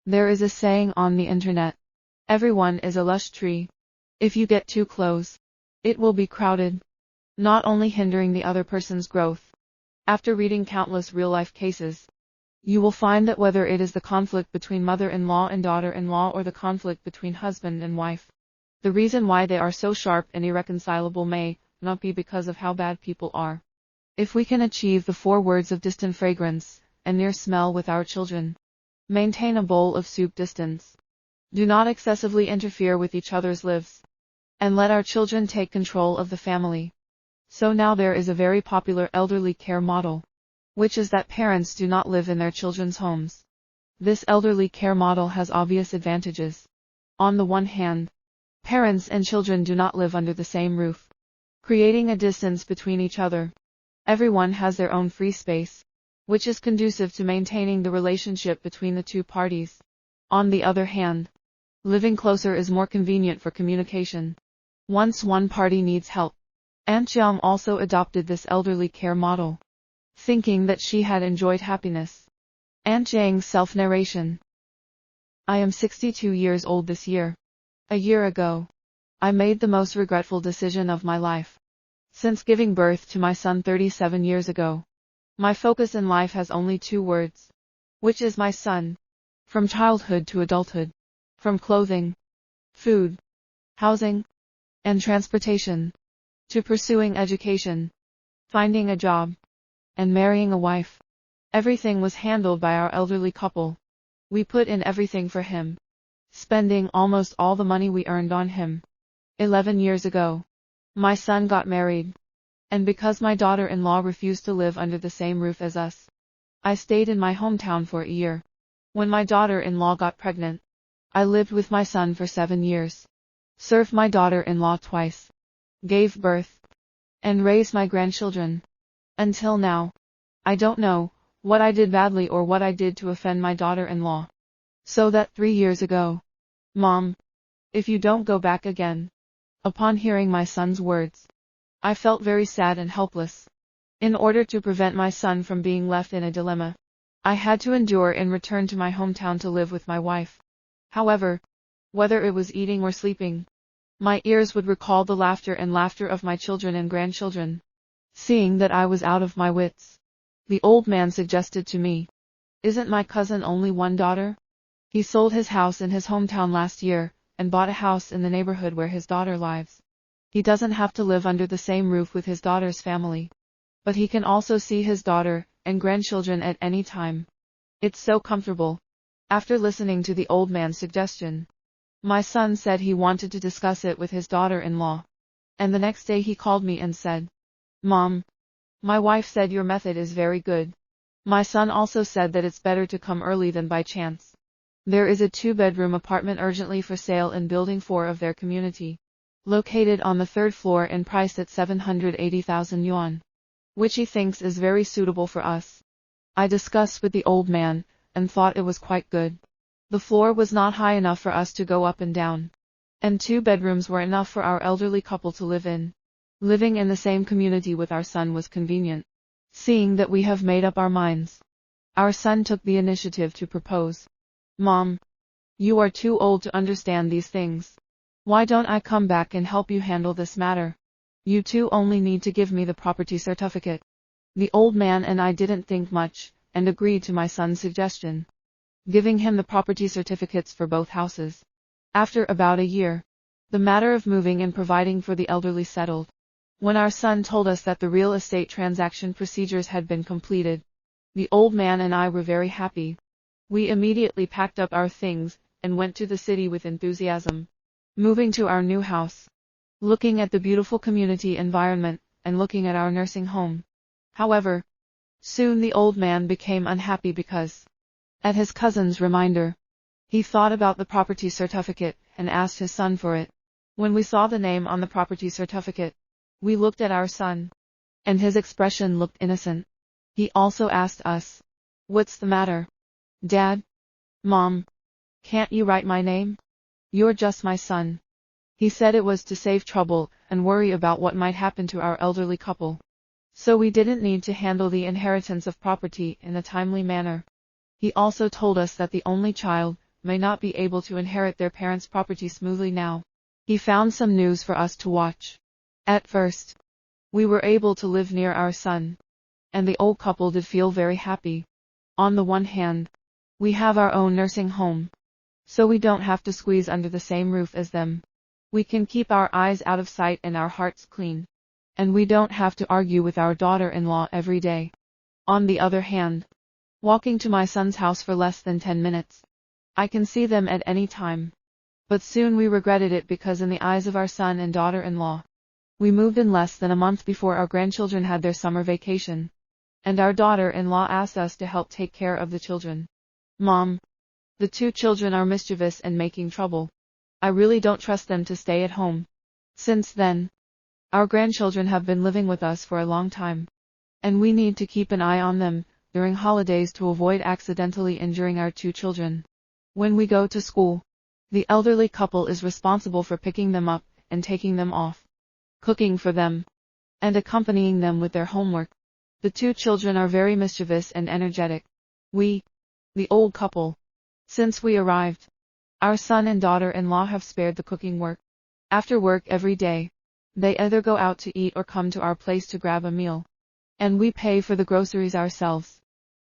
There is a saying on the internet. Everyone is a lush tree. If you get too close, it will be crowded, not only hindering the other person's growth. After reading countless real-life cases, you will find that whether it is the conflict between mother-in-law and daughter-in-law or the conflict between husband and wife, the reason why they are so sharp and irreconcilable may not be because of how bad people are. If we can achieve the 4 words of distant fragrance and near smell with our children, maintain a bowl of soup distance, do not excessively interfere with each other's lives, and let our children take control of the family. So now there is a very popular elderly care model, which is that parents do not live in their children's homes. This elderly care model has obvious advantages. On the one hand, parents and children do not live under the same roof, creating a distance between each other. Everyone has their own free space, which is conducive to maintaining the relationship between the two parties. On the other hand, living closer is more convenient for communication. Once one party needs help, Aunt Jiang also adopted this elderly care model, thinking that she had enjoyed happiness. Aunt Jiang's self-narration. I am 62 years old this year. A year ago, I made the most regretful decision of my life. Since giving birth to my son 37 years ago, my focus in life has only 2 words, which is my son. From childhood to adulthood, from clothing, food, housing, and transportation, to pursuing education, finding a job, and marrying a wife, everything was handled by our elderly couple. We put in everything for him, spending almost all the money we earned on him. 11 years ago, my son got married, and because my daughter-in-law refused to live under the same roof as us, I stayed in my hometown for a year. When my daughter-in-law got pregnant, I lived with my son for 7 years, served my daughter-in-law twice, gave birth, and raised my grandchildren. Until now, I don't know what I did badly or what I did to offend my daughter-in-law. So that 3 years ago, Mom, if you don't go back again. Upon hearing my son's words, I felt very sad and helpless. In order to prevent my son from being left in a dilemma, I had to endure and return to my hometown to live with my wife. However, whether it was eating or sleeping, my ears would recall the laughter of my children and grandchildren. Seeing that I was out of my wits, the old man suggested to me, "Isn't my cousin only one daughter? He sold his house in his hometown last year, and bought a house in the neighborhood where his daughter lives. He doesn't have to live under the same roof with his daughter's family, but he can also see his daughter and grandchildren at any time. It's so comfortable." After listening to the old man's suggestion, my son said he wanted to discuss it with his daughter-in-law. And the next day he called me and said, "Mom, my wife said your method is very good." My son also said that it's better to come early than by chance. There is a 2-bedroom apartment urgently for sale in Building 4 of their community, located on the 3rd floor and priced at 780,000 yuan, which he thinks is very suitable for us. I discussed with the old man, and thought it was quite good. The floor was not high enough for us to go up and down, and 2 bedrooms were enough for our elderly couple to live in. Living in the same community with our son was convenient. Seeing that we have made up our minds, our son took the initiative to propose. "Mom, you are too old to understand these things. Why don't I come back and help you handle this matter? You two only need to give me the property certificate." The old man and I didn't think much, and agreed to my son's suggestion, giving him the property certificates for both houses. After about a year, the matter of moving and providing for the elderly settled. When our son told us that the real estate transaction procedures had been completed, the old man and I were very happy. We immediately packed up our things and went to the city with enthusiasm. Moving to our new house, looking at the beautiful community environment, and looking at our nursing home. However, soon the old man became unhappy because, at his cousin's reminder, he thought about the property certificate and asked his son for it. When we saw the name on the property certificate, we looked at our son, and his expression looked innocent. He also asked us, "What's the matter? Dad? Mom? Can't you write my name? You're just my son." He said it was to save trouble and worry about what might happen to our elderly couple, so we didn't need to handle the inheritance of property in a timely manner. He also told us that the only child, may not be able to inherit their parents' property smoothly now. He found some news for us to watch. At first, we were able to live near our son, and the old couple did feel very happy. On the one hand, we have our own nursing home, so we don't have to squeeze under the same roof as them. We can keep our eyes out of sight and our hearts clean, and we don't have to argue with our daughter-in-law every day. On the other hand, walking to my son's house for less than 10 minutes, I can see them at any time. But soon we regretted it because in the eyes of our son and daughter-in-law, we moved in less than a month before our grandchildren had their summer vacation, and our daughter-in-law asked us to help take care of the children. Mom, the 2 children are mischievous and making trouble. I really don't trust them to stay at home. Since then, our grandchildren have been living with us for a long time, and we need to keep an eye on them during holidays to avoid accidentally injuring our 2 children. When we go to school, the elderly couple is responsible for picking them up and taking them off, cooking for them, and accompanying them with their homework. The 2 children are very mischievous and energetic. We, the old couple, since we arrived, our son and daughter-in-law have spared the cooking work. After work every day, they either go out to eat or come to our place to grab a meal, and we pay for the groceries ourselves.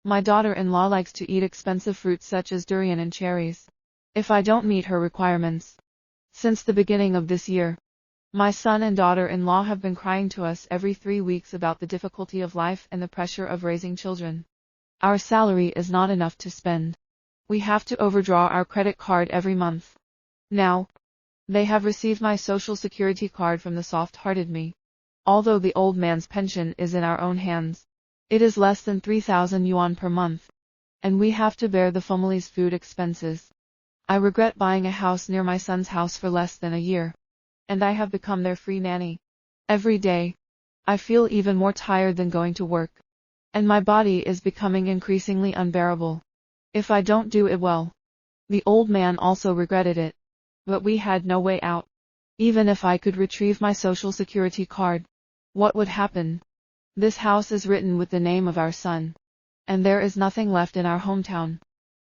My daughter-in-law likes to eat expensive fruits such as durian and cherries. If I don't meet her requirements, since the beginning of this year, my son and daughter-in-law have been crying to us every 3 weeks about the difficulty of life and the pressure of raising children. Our salary is not enough to spend. We have to overdraw our credit card every month. Now, they have received my social security card from the soft-hearted me. Although the old man's pension is in our own hands, it is less than 3,000 yuan per month, and we have to bear the family's food expenses. I regret buying a house near my son's house for less than a year, and I have become their free nanny. Every day, I feel even more tired than going to work, and my body is becoming increasingly unbearable. If I don't do it well, the old man also regretted it, but we had no way out. Even if I could retrieve my social security card, what would happen? This house is written with the name of our son, and there is nothing left in our hometown.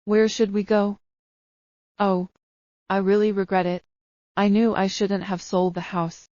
Where should we go? Oh, I really regret it. I knew I shouldn't have sold the house.